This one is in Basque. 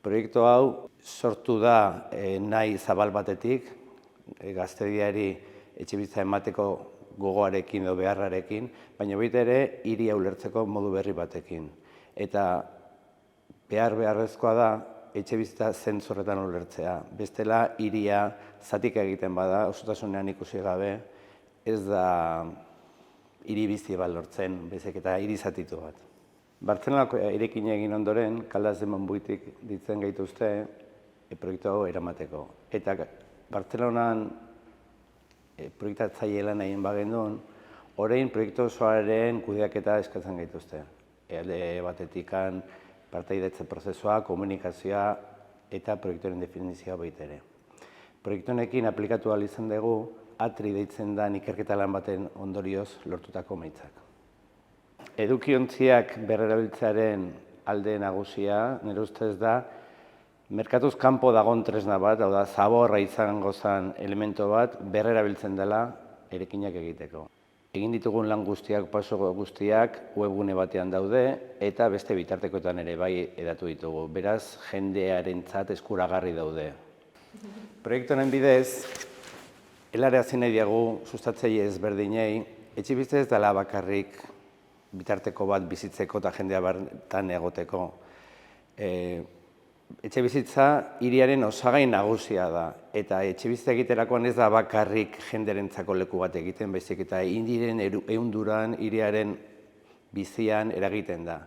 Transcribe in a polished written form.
Proiektu hau sortu da nahi zabal batetik, gaztediari etxebizitza emateko gogoarekin edo beharrarekin, baina baita ere hiria ulertzeko modu berri batekin. Eta beharrezkoa da etxebizitza zentzu horretan ulertzea. Bestela hiria zatika egiten bada, osotasunean ikusi gabe, ez da hiri bizi bat lortzen, baizik eta hiri zatitu bat. Bartzelonako irekina egin ondoren, Caldas de Montbuitik ditzen gaituzte proiektu hau eramateko. Eta Bartzelonan proiektatzaile lan egin bagendun, orain proiektu osoaren kudeaketa eskatzen gaituzte. Alde batetikan partaidetze prozesua, komunikazioa eta proiektuaren definizioa baita ere. Proiektu honekin aplikatu ahal izan dugu, ATRI deitzen da ikerketa lan baten ondorioz lortutako emaitzak. Edukiontziak berrerabiltzearen alde nagusia, nire ustez da, merkatuz kanpo dagoen tresna bat, hau da, zaborra izango zen elemento bat, berrerabiltzen dela erekinak egiteko. Egin ditugun lan guztiak, paso guztiak, webgune batean daude, eta beste bitartekoetan ere bai edatu ditugu. Beraz, jendearentzat eskuragarri daude. Proiektu honen bidez, helarazi nahi diegu sustatzaile ezberdinei, etxebizitza ez dela bakarrik bitarteko bat bizitzeko eta jendea bertan egoteko. Etxebizitza hiriaren osagai nagusia da, eta etxebizitza egiterakoan ez da bakarrik jenderentzako leku bat egiten, baizik eta hiriaren ehunduran, hiriaren bizian eragiten da.